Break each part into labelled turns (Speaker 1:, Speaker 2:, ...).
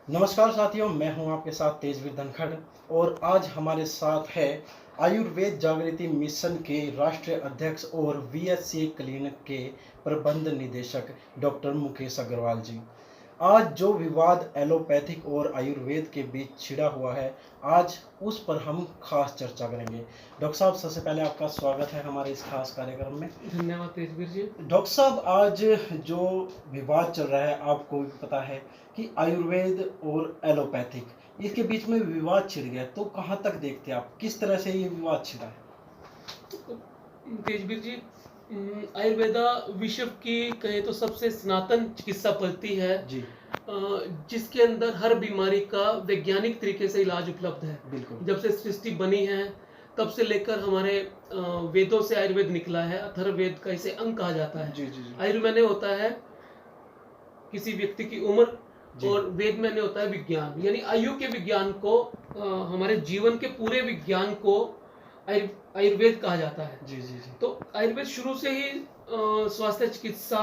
Speaker 1: नमस्कार साथियों, मैं हूं आपके साथ तेजवीर धनखड़ और आज हमारे साथ है आयुर्वेद जागृति मिशन के राष्ट्रीय अध्यक्ष और वीएचसी क्लिनिक के प्रबंध निदेशक डॉक्टर मुकेश अग्रवाल जी। आज जो विवाद एलोपैथिक और आयुर्वेद के बीच छिड़ा हुआ है, आज उस पर हम खास चर्चा करेंगे। डॉक्टर साहब, सबसे पहले आपका स्वागत है हमारे इस खास कार्यक्रम में।
Speaker 2: धन्यवाद तेजवीर जी।
Speaker 1: डॉक्टर साहब, आज जो विवाद चल रहा है, आपको भी पता है कि आयुर्वेद और एलोपैथिक इसके बीच में विवाद छिड़ गया, तो कहाँ तक देखते हैं आप, किस तरह से ये विवाद छिड़ा है?
Speaker 2: तेजवीर जी, आयुर्वेदा विश्व की कहे तो सबसे सनातन चिकित्सा पद्धति है
Speaker 1: जी
Speaker 2: जिसके अंदर हर बीमारी का वैज्ञानिक तरीके से इलाज उपलब्ध है।
Speaker 1: बिल्कुल।
Speaker 2: जब से सृष्टि बनी है तब से लेकर हमारे वेदों से आयुर्वेद निकला है। अथर्ववेद का इसे अंग कहा जाता है।
Speaker 1: जी जी जी
Speaker 2: आयुर्वेद होता है किसी व्यक्ति की उम्र
Speaker 1: जी
Speaker 2: और वेद में होता है विज्ञान, यानी आयु के विज्ञान को, हमारे जीवन के पूरे विज्ञान को आयुर्वेद कहा जाता है।
Speaker 1: जी जी जी
Speaker 2: तो आयुर्वेद शुरू से ही स्वास्थ्य चिकित्सा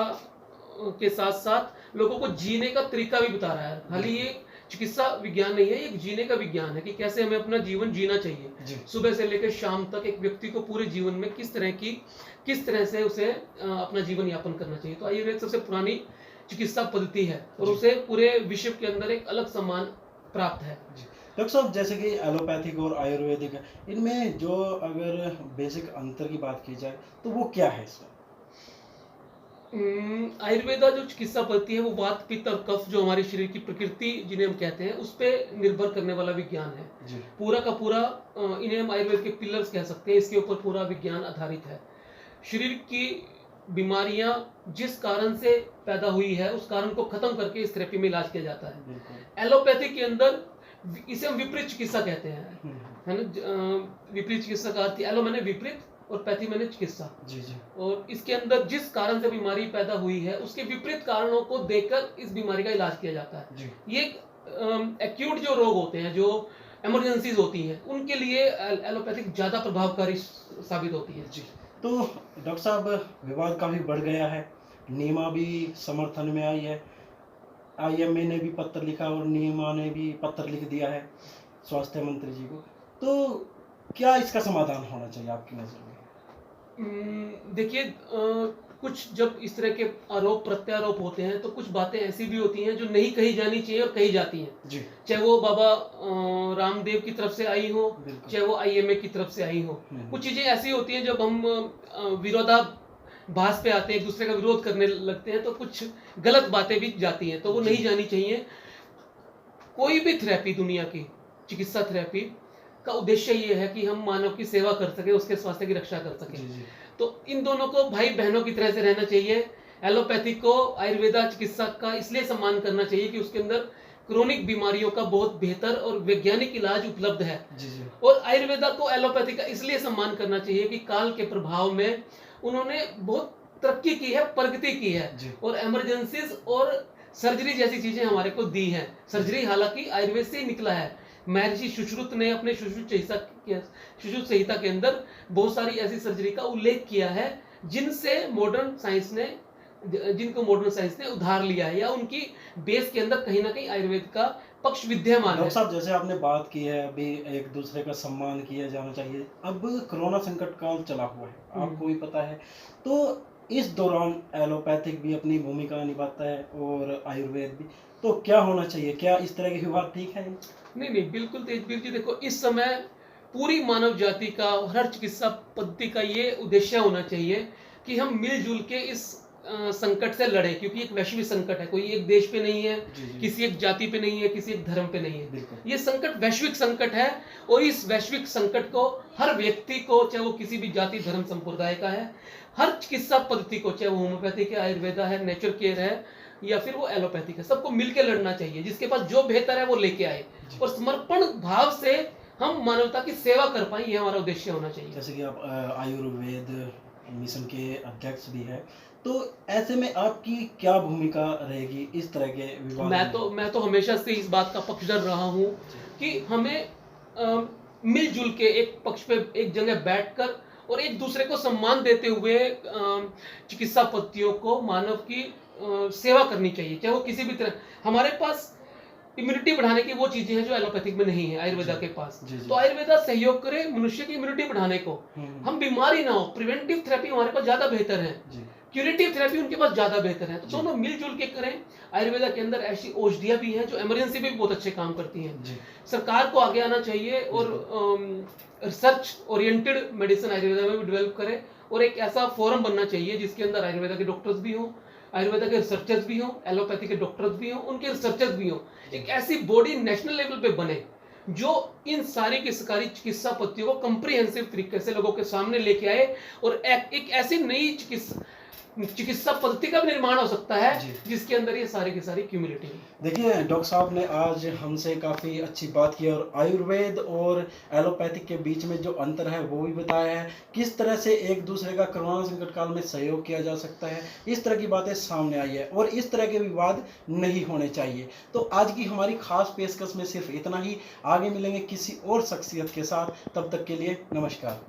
Speaker 2: के साथ साथ लोगों को जीने का तरीका भी बता रहा है। खाली ये चिकित्सा विज्ञान नहीं है, ये एक जीने का विज्ञान है कि कैसे हमें अपना जीवन जीना चाहिए।
Speaker 1: जी
Speaker 2: सुबह से लेकर शाम तक एक व्यक्ति को पूरे जीवन में किस तरह से उसे अपना जीवन यापन करना चाहिए। तो आयुर्वेद सबसे पुरानी चिकित्सा पद्धति है और
Speaker 1: जी।
Speaker 2: उसे पूरे विश्व के अंदर एक अलग सम्मान प्राप्त है।
Speaker 1: जी डॉक्टर साहब, जैसे कि एलोपैथिक और आयुर्वेदिक है, इनमें जो अगर बेसिक अंतर की बात की जाए तो वो क्या है इसमें?
Speaker 2: आयुर्वेदा जो चिकित्सा पद्धति है वो वात पित्त और कफ, जो हमारे शरीर की प्रकृति जिन्हें हम कहते हैं, उस पे निर्भर करने वाला विज्ञान है।
Speaker 1: जी
Speaker 2: पूरा का पूरा इन्हें हम आयुर्वेद के पिलर्स कह सकते हैं। इसके ऊपर पूरा विज्ञान आधारित है। शरीर की बीमारियां जिस कारण से पैदा हुई है उस कारण को खत्म करके इस थेरेपी में इलाज किया जाता है।
Speaker 1: बिल्कुल।
Speaker 2: एलोपैथी के अंदर इसे हम विपरीत चिकित्सा कहते हैं,
Speaker 1: हम्म।
Speaker 2: है ना। विपरीत चिकित्सा का अर्थ, एलो मैंने विपरीत और पैथी मैंने चिकित्सा।
Speaker 1: जी जी
Speaker 2: और इसके अंदर जिस कारण से बीमारी पैदा हुई है उसके विपरीत कारणों को देखकर इस बीमारी का इलाज किया जाता है।
Speaker 1: जी
Speaker 2: ये एक्यूट जो रोग होते हैं, जो इमरजेंसीज होती हैं, उनके लिए एलोपैथिक ज्यादा प्रभावकारी साबित होती है।
Speaker 1: जी। तो डॉक्टर साहब, विवाद काफ़ी बढ़ गया है, नीमा भी समर्थन में आई है, आईएमए ने भी पत्र लिखा और नीमा ने भी पत्र लिख दिया है स्वास्थ्य मंत्री जी को। तो क्या इसका समाधान होना चाहिए आपकी नज़र में?
Speaker 2: देखिए, कुछ जब इस तरह के आरोप प्रत्यारोप होते हैं तो कुछ बातें ऐसी भी होती हैं जो नहीं कही जानी चाहिए और कही जाती हैं।
Speaker 1: जी
Speaker 2: चाहे वो बाबा रामदेव की तरफ से आई हो,
Speaker 1: बिल्कुल।
Speaker 2: चाहे वो आईएमए की तरफ से आई हो। कुछ चीजें ऐसी होती हैं जब हम विरोधाभास पे आते हैं, एक दूसरे का विरोध करने लगते हैं, तो कुछ गलत बातें भी जाती हैं, तो वो नहीं जानी चाहिए। कोई भी थेरेपी, दुनिया की चिकित्सा थेरेपी का उद्देश्य ये है कि हम मानव की सेवा कर सके, उसके स्वास्थ्य की रक्षा कर सके।
Speaker 1: जी जी
Speaker 2: तो इन दोनों को भाई बहनों की तरह से रहना चाहिए। एलोपैथी को आयुर्वेदा चिकित्सा का इसलिए सम्मान करना चाहिए कि उसके अंदर क्रोनिक बीमारियों का बहुत बेहतर और वैज्ञानिक इलाज उपलब्ध है।
Speaker 1: जी जी
Speaker 2: और आयुर्वेदा को एलोपैथी का इसलिए सम्मान करना चाहिए कि काल के प्रभाव में उन्होंने बहुत तरक्की की है, प्रगति की है
Speaker 1: जी
Speaker 2: और इमरजेंसीज और सर्जरी जैसी चीजें हमारे को दी है। सर्जरी हालांकि आयुर्वेद से ही निकला है। महर्षि सुश्रुत ने अपने सुश्रुत संहिता के अंदर बहुत सारी ऐसी सर्जरी का उल्लेख किया है जिनको मॉडर्न साइंस ने उधार लिया है, या उनकी बेस के अंदर कहीं ना कहीं आयुर्वेद का पक्ष विद्यमान है।
Speaker 1: डॉक्टर साहब, जैसे आपने बात की है अभी, एक दूसरे का सम्मान किया जाना चाहिए। अब कोरोना संकट काल चला हुआ है, आपको भी पता है, तो इस दौरान एलोपैथिक भी अपनी भूमिका निभाता है और आयुर्वेद भी। तो क्या होना चाहिए? क्या इस तरह के विवाद ठीक है?
Speaker 2: नहीं, बिल्कुल तेजवीर जी, देखो, इस समय पूरी मानव जाति का, हर चिकित्सा पद्धति का ये उद्देश्य होना चाहिए कि हम मिलजुल के इस संकट से लड़े, क्योंकि एक वैश्विक संकट है, कोई एक देश पे नहीं है,
Speaker 1: जी जी
Speaker 2: किसी एक जाति पे नहीं है, किसी एक धर्म पे नहीं है।
Speaker 1: बिल्कुल।
Speaker 2: ये संकट वैश्विक संकट है और इस वैश्विक संकट को हर व्यक्ति को, चाहे वो किसी भी जाति धर्म संप्रदाय का है, हर चिकित्सा पद्धति को, चाहे वो होम्योपैथिक है, आयुर्वेदा है, नेचर केयर है, या फिर वो एलोपैथिक है, सबको मिलकर लड़ना चाहिए। जिसके पास जो बेहतर है वो लेके आए और समर्पण भाव से हम मानवता की सेवा कर पाए, ये हमारा उद्देश्य होना चाहिए।
Speaker 1: जैसे कि आप आयुर्वेद मिशन के अध्यक्ष भी है, तो ऐसे में आपकी क्या भूमिका रहेगी इस तरह के विवाद में?
Speaker 2: मैं तो हमेशा से इस बात का पक्षधर रहा हूँ कि हमें मिलजुल के एक पक्ष पे एक जगह बैठकर और एक दूसरे को सम्मान देते हुए चिकित्सा पद्धतियों को, मानव की सेवा करनी चाहिए, चाहे वो किसी भी तरह। हमारे पास इम्यूनिटी बढ़ाने की वो चीजें हैं जो एलोपैथिक में नहीं है आयुर्वेदा के पास।
Speaker 1: जी, जी।
Speaker 2: तो आयुर्वेदा सहयोग करे मनुष्य की इम्यूनिटी बढ़ाने को, हम बीमारी ना हो। प्रिवेंटिव थेरेपी हमारे पास ज्यादा बेहतर है,
Speaker 1: जी।
Speaker 2: क्यूरेटिव थेरेपी उनके पास ज्यादा बेहतर है। तो
Speaker 1: जी।
Speaker 2: दोनों मिलजुल के करें। आयुर्वेदा के अंदर ऐसी औषधियां भी हैं जो इमरजेंसी में भी बहुत अच्छे काम करती हैं।
Speaker 1: जी।
Speaker 2: सरकार को आगे आना चाहिए और रिसर्च ओरिएंटेड मेडिसिन आयुर्वेदा में भी डेवलप करे, और एक ऐसा फोरम बनना चाहिए जिसके अंदर आयुर्वेदा के डॉक्टर्स भी हों, आयुर्वेदा के रिसर्चर्स भी हों, एलोपैथी के डॉक्टर्स भी हों, उनके रिसर्चर्स भी हों। एक ऐसी बॉडी नेशनल लेवल पे बने जो इन सारी की सरकारी चिकित्सा पद्धतियों को कंप्रिहेंसिव तरीके से लोगों के सामने लेके आए, और एक ऐसी नई चिकित्सा पद्धति का भी निर्माण हो सकता है जिसके अंदर ये सारी की सारी क्यूमुलेटिव।
Speaker 1: देखिए डॉक्टर साहब ने आज हमसे काफ़ी अच्छी बात की और आयुर्वेद और एलोपैथिक के बीच में जो अंतर है वो भी बताया है, किस तरह से एक दूसरे का कोरोना संकट काल में सहयोग किया जा सकता है। इस तरह की बातें सामने आई है और इस तरह के विवाद नहीं होने चाहिए। तो आज की हमारी खास पेशकश में सिर्फ इतना ही। आगे मिलेंगे किसी और शख्सियत के साथ, तब तक के लिए नमस्कार।